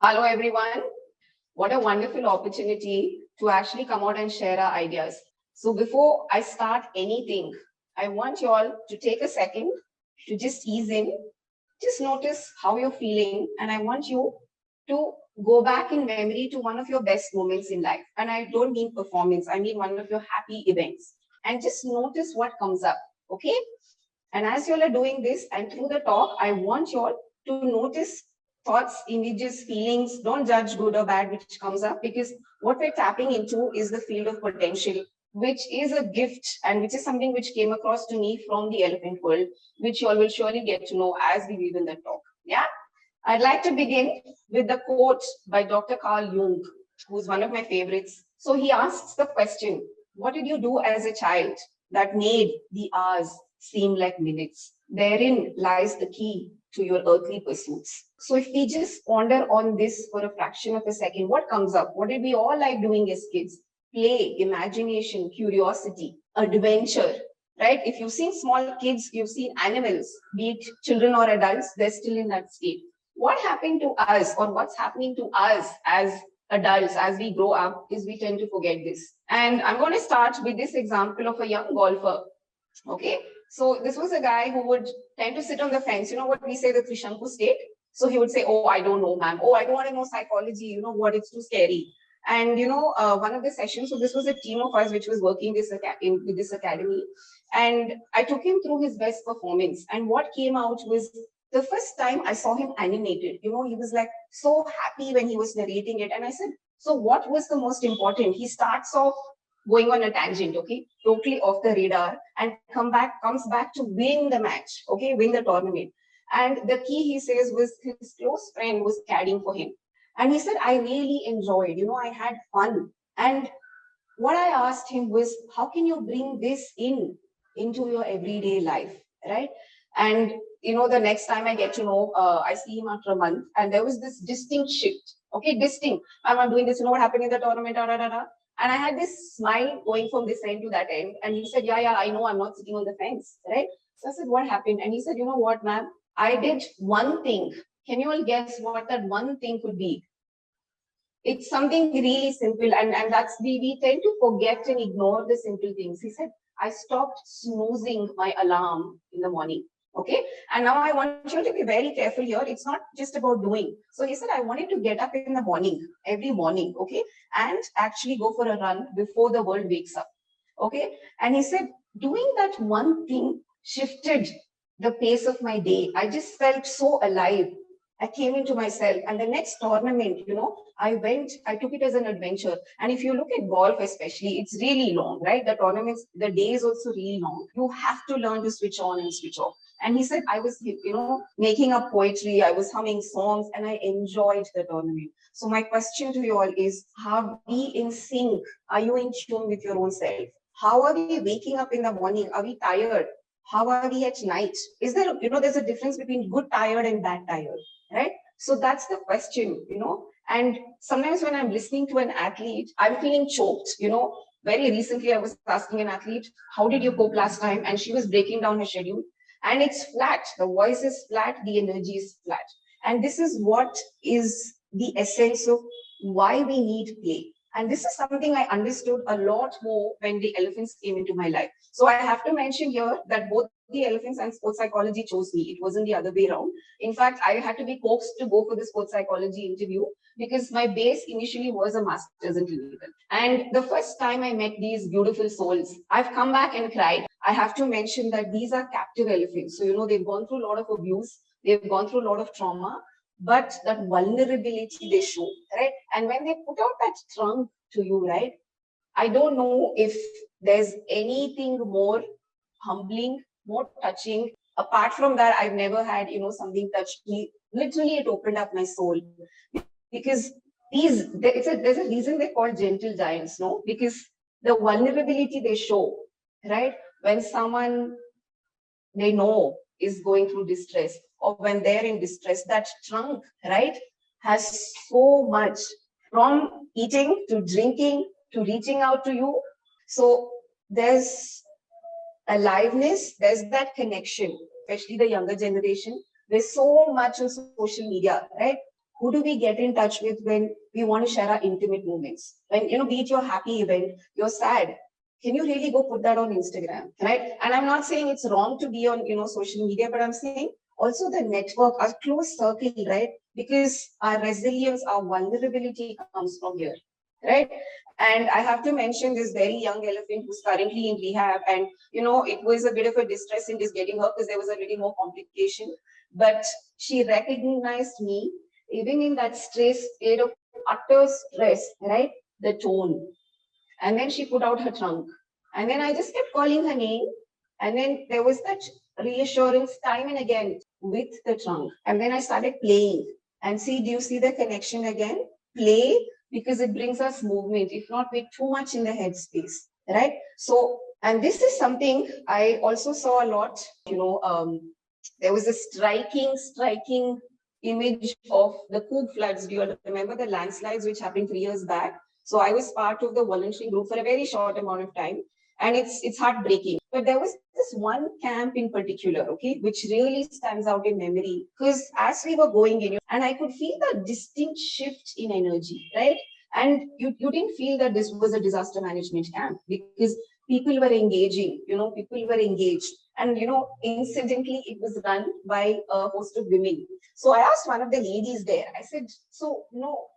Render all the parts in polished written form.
Hello, everyone. What a wonderful opportunity to actually come out and share our ideas. So before I start anything, I want you all to take a second to just ease in, just notice how you're feeling, and I want you to go back in memory to one of your best moments in life. And I don't mean performance, I mean one of your happy events. And just notice what comes up, okay? And as you all are doing this and through the talk, I want you all to notice thoughts, images, feelings. Don't judge good or bad which comes up, because what we're tapping into is the field of potential, which is a gift and which is something which came across to me from the elephant world, which you all will surely get to know as we weave in the talk. Yeah. I'd like to begin with the quote by Dr. Carl Jung, who's one of my favorites. So he asks the question, what did you do as a child that made the hours seem like minutes? Therein lies the key to your earthly pursuits. So if we just ponder on this for a fraction of a second, what comes up? What did we all like doing as kids? Play, imagination, curiosity, adventure, right? If you've seen small kids, you've seen animals, be it children or adults, they're still in that state. What happened to us, or what's happening to us as adults as we grow up, is we tend to forget this. And I'm going to start with this example of a young golfer. Okay, so this was a guy who would tend to sit on the fence. You know what we say, the Trishanku state? So he would say, oh, I don't know, ma'am. Oh, I don't want to know psychology. You know what? It's too scary. And one of the sessions, so this was a team of us which was working with this academy, and I took him through his best performance. And what came out was the first time I saw him animated. He was like so happy when he was narrating it, and I said, so what was the most important? He starts off going on a tangent, okay, totally off the radar, and comes back to win the match, okay, win the tournament. And the key, he says, was his close friend was caddying for him. And he said, I really enjoyed, I had fun. And what I asked him was, how can you bring this into your everyday life, right? And the next time I get to know, I see him after a month, and there was this distinct shift. Okay, distinct. I'm doing this. You know what happened in the tournament? Da, da, da, da. And I had this smile going from this end to that end. And he said, yeah, I know I'm not sitting on the fence, right? So I said, what happened? And he said, you know what, ma'am? I did one thing. Can you all guess what that one thing could be? It's something really simple, and that's we tend to forget and ignore the simple things. He said, I stopped snoozing my alarm in the morning. Okay. And now I want you to be very careful here. It's not just about doing. So he said, I wanted to get up in the morning, every morning, okay, and actually go for a run before the world wakes up. Okay. And he said, doing that one thing shifted the pace of my day. I just felt so alive. I came into myself, and the next tournament, I took it as an adventure. And if you look at golf, especially, it's really long, right? The tournaments, the day is also really long. You have to learn to switch on and switch off. And he said, I was, making up poetry, I was humming songs, and I enjoyed the tournament. So my question to you all is, are we in sync? Are you in tune with your own self? How are we waking up in the morning? Are we tired? How are we at night? Is there, there's a difference between good tired and bad tired, right? So that's the question, And sometimes when I'm listening to an athlete, I'm feeling choked, Very recently, I was asking an athlete, how did you cope last time? And she was breaking down her schedule. And it's flat. The voice is flat. The energy is flat. And this is what is the essence of why we need play. And this is something I understood a lot more when the elephants came into my life. So I have to mention here that both the elephants and sports psychology chose me. It wasn't the other way around. In fact, I had to be coaxed to go for the sports psychology interview because my base initially was a master's in clinical. And the first time I met these beautiful souls, I've come back and cried. I have to mention that these are captive elephants. So, they've gone through a lot of abuse, they've gone through a lot of trauma, but that vulnerability they show, right? And when they put out that trunk to you, right? I don't know if there's anything more humbling, more touching. Apart from that, I've never had, something touched me. Literally, it opened up my soul because there's a reason they're called gentle giants, no? Because the vulnerability they show, right? When someone they know is going through distress, or when they're in distress, that trunk, right, has so much, from eating to drinking to reaching out to you. So there's aliveness, there's that connection, especially the younger generation. There's so much on social media, right? Who do we get in touch with when we want to share our intimate moments? When, be it your happy event, you're sad. Can you really go put that on Instagram, right? And I'm not saying it's wrong to be on, social media, but I'm saying also the network, our close circle, right? Because our resilience, our vulnerability comes from here, right? And I have to mention this very young elephant who's currently in rehab. And, it was a bit of a distress in just getting her because there was a little more complication. But she recognized me, even in that stress, state of utter stress, right? The tone. And then she put out her trunk. And then I just kept calling her name. And then there was that reassurance time and again with the trunk. And then I started playing. And see, do you see the connection again? Play, because it brings us movement. If not, we're too much in the headspace, right? So, and this is something I also saw a lot, there was a striking image of the Coog floods. Do you remember the landslides which happened 3 years back? So I was part of the volunteering group for a very short amount of time, and it's heartbreaking. But there was this one camp in particular, okay, which really stands out in memory, because as we were going in, and I could feel the distinct shift in energy, right? And you didn't feel that this was a disaster management camp because people were engaging, people were engaged. And, incidentally, it was run by a host of women. So I asked one of the ladies there, I said, so,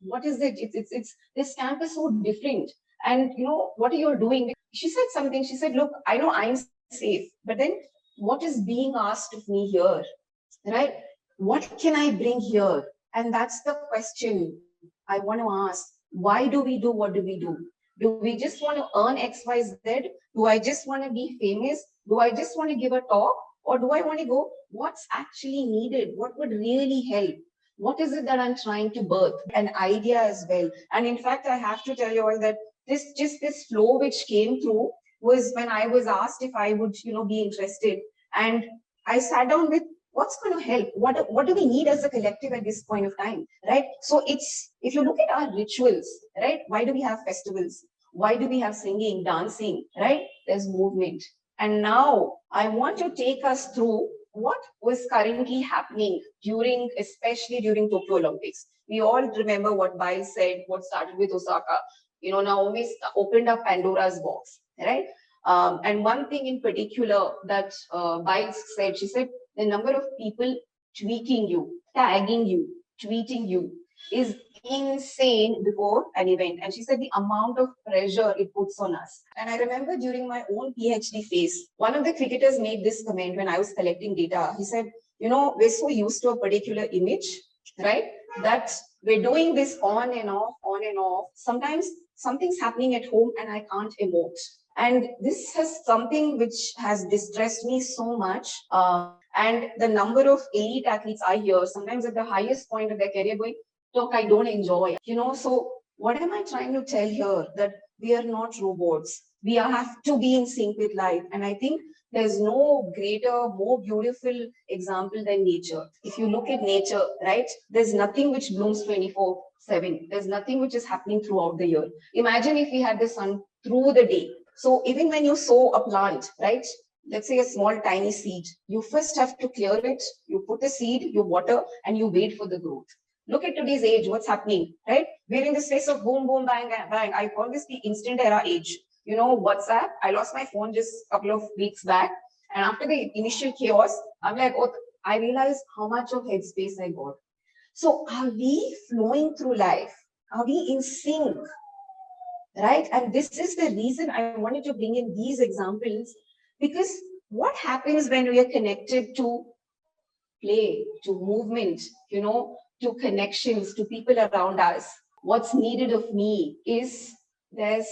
what is it? It's this camp is so different. And, what are you doing? She said something. She said, look, I know I'm safe, but then what is being asked of me here, right? What can I bring here? And that's the question I want to ask. Why do we do what do we do? Do we just want to earn XYZ? Do I just want to be famous? Do I just want to give a talk? Or do I want to go, what's actually needed? What would really help? What is it that I'm trying to birth? An idea as well. And in fact, I have to tell you all that this flow which came through was when I was asked if I would, be interested. And I sat down with what's going to help? What do we need as a collective at this point of time, right? So if you look at our rituals, right? Why do we have festivals? Why do we have singing, dancing, right? There's movement. And now I want to take us through what was currently happening especially during Tokyo Olympics. We all remember what Biles said, what started with Osaka. Naomi opened up Pandora's box, right? And one thing in particular that Biles said, she said, the number of people tweaking you, tagging you, tweeting you is insane before an event. And she said the amount of pressure it puts on us. And I remember during my own PhD phase, one of the cricketers made this comment when I was collecting data. He said, we're so used to a particular image, right? That we're doing this on and off, on and off. Sometimes something's happening at home and I can't emote. And this has something which has distressed me so much. And the number of elite athletes I hear, sometimes at the highest point of their career, going, look, I don't enjoy. So what am I trying to tell here? That we are not robots. We have to be in sync with life. And I think there's no greater, more beautiful example than nature. If you look at nature, right, there's nothing which blooms 24/7. There's nothing which is happening throughout the year. Imagine if we had the sun through the day. So even when you sow a plant, right, let's say a small tiny seed, you first have to clear it, you put the seed, you water, and you wait for the growth. Look at today's age, what's happening, right? We're in the space of boom, boom, bang, bang. I call this the instant era age. WhatsApp, I lost my phone just a couple of weeks back. And after the initial chaos, I'm like, oh, I realized how much of headspace I got. So are we flowing through life? Are we in sync? Right? And this is the reason I wanted to bring in these examples, because what happens when we are connected to play, to movement, to connections, to people around us? What's needed of me is there's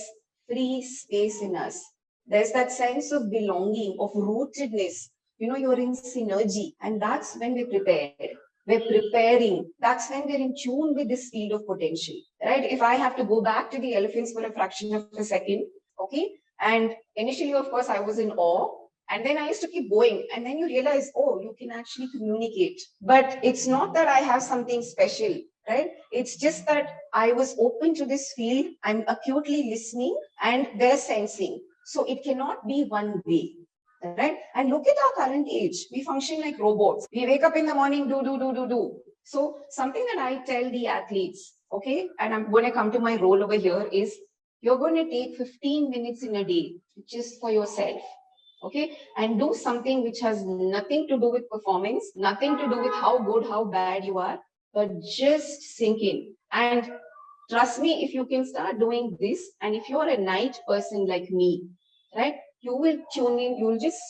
free space in us. There's that sense of belonging, of rootedness. You're in synergy, and that's when we're prepared. We're preparing. That's when we're in tune with this field of potential, right? If I have to go back to the elephants for a fraction of a second, okay? And initially, of course, I was in awe. And then I used to keep going. And then you realize, oh, you can actually communicate. But it's not that I have something special, right? It's just that I was open to this field. I'm acutely listening and they're sensing. So it cannot be one way. right? And look at our current age. We function like robots. We wake up in the morning, do. So something that I tell the athletes, okay, and I'm going to come to my role over here is you're going to take 15 minutes in a day just for yourself, okay, and do something which has nothing to do with performance, nothing to do with how good, how bad you are, but just sink in. And trust me, if you can start doing this, and if you're a night person like me, right, you will tune in, you'll just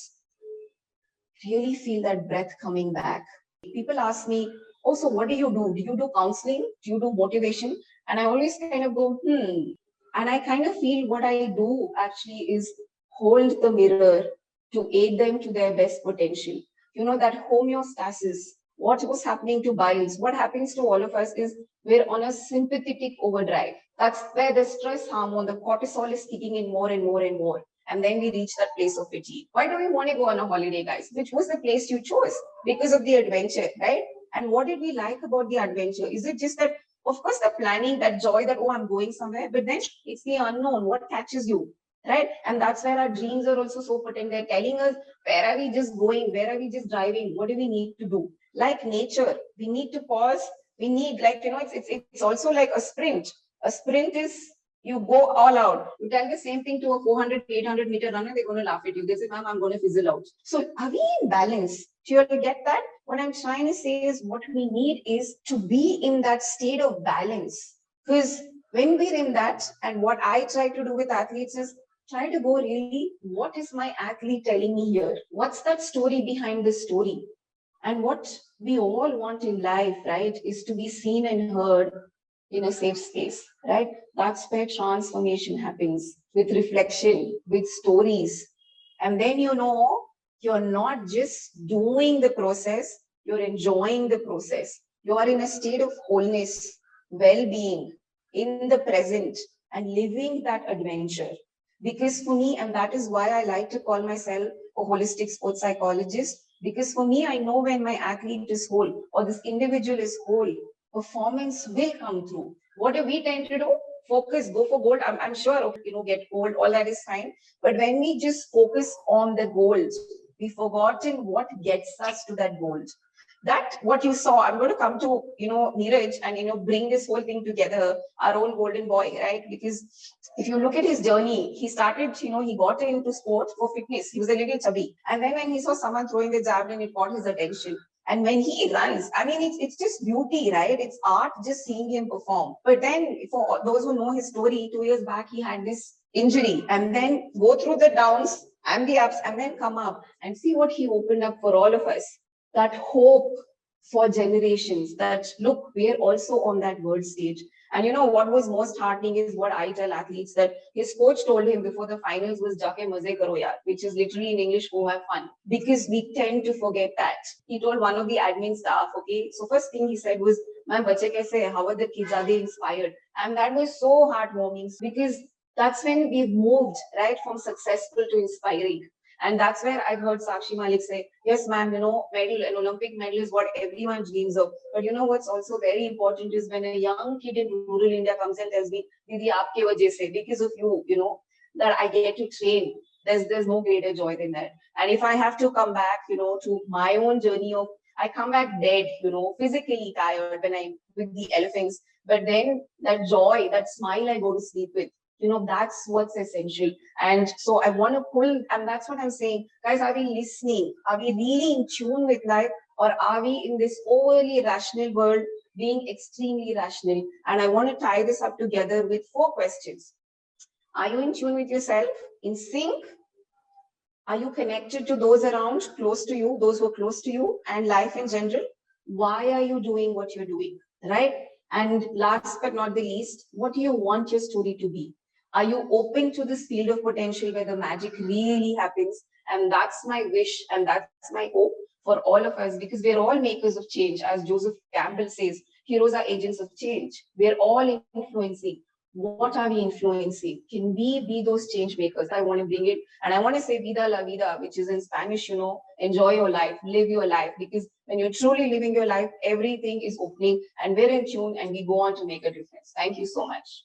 really feel that breath coming back. People ask me, oh, so what do you do? Do you do counseling? Do you do motivation? And I always kind of go, And I kind of feel what I do actually is hold the mirror to aid them to their best potential. You know, that homeostasis, what was happening to biles, what happens to all of us is we're on a sympathetic overdrive. That's where the stress hormone, the cortisol is kicking in more and more and more. And then we reach that place of fatigue. Why do we want to go on a holiday, guys? Which was the place you chose? Because of the adventure, right? And what did we like about the adventure? Is it just that, of course, the planning, that joy that, oh, I'm going somewhere, but then it's the unknown, what catches you, right? And that's where our dreams are also so potent. They're telling us, where are we just going? Where are we just driving? What do we need to do? Like nature, we need to pause. We need, like, it's also like a sprint. A sprint is you go all out. You tell the same thing to a 400, 800 meter runner, they're going to laugh at you. They say, ma'am, I'm going to fizzle out. So are we in balance? Do you get that? What I'm trying to say is what we need is to be in that state of balance. Because when we're in that, and what I try to do with athletes is try to go really, what is my athlete telling me here? What's that story behind the story? And what we all want in life, right, is to be seen and heard in a safe space, right? That's where transformation happens with reflection, with stories. And then you're not just doing the process, you're enjoying the process. You are in a state of wholeness, well being, in the present, and living that adventure. Because for me, and that is why I like to call myself a holistic sports psychologist, because for me, I know when my athlete is whole or this individual is whole, performance will come through. What do we tend to do? Focus, go for gold. I'm sure, get gold, all that is fine. But when we just focus on the gold, we've forgotten what gets us to that gold. That what you saw, I'm going to come to, Neeraj and, bring this whole thing together, our own golden boy, right? Because if you look at his journey, he started, he got into sport for fitness. He was a little chubby. And then when he saw someone throwing the javelin, it caught his attention. And when he runs, I mean, it's just beauty, right? It's art just seeing him perform. But then for those who know his story, 2 years back, he had this injury and then go through the downs and the ups and then come up and see what he opened up for all of us. That hope for generations that, look, we're also on that world stage. And what was most heartening is what I tell athletes, that his coach told him before the finals was "Jaake maze karo yaar," which is literally in English, go have fun. Because we tend to forget that. He told one of the admin staff, okay, so first thing he said was, "My bache kaise hai? How are the kids? Are they inspired?" And that was so heartwarming because that's when we've moved, right, from successful to inspiring. And that's where I've heard Sakshi Malik say, yes, ma'am, medal, an Olympic medal is what everyone dreams of. But what's also very important is when a young kid in rural India comes and tells me, Didi, aapke wajah se, because of you, that I get to train. There's no greater joy than that. And if I have to come back, to my own journey of, I come back dead, physically tired when I'm with the elephants. But then that joy, that smile I go to sleep with, that's what's essential. And so I want to pull, and that's what I'm saying. Guys, are we listening? Are we really in tune with life? Or are we in this overly rational world being extremely rational? And I want to tie this up together with 4 questions. Are you in tune with yourself? In sync? Are you connected to those around, close to you, those who are close to you, and life in general? Why are you doing what you're doing, right? And last but not the least, what do you want your story to be? Are you open to this field of potential where the magic really happens? And that's my wish and that's my hope for all of us, because we're all makers of change. As Joseph Campbell says, heroes are agents of change. We're all influencing. What are we influencing? Can we be those change makers? I want to bring it. And I want to say vida la vida, which is in Spanish, enjoy your life, live your life. Because when you're truly living your life, everything is opening and we're in tune and we go on to make a difference. Thank you so much.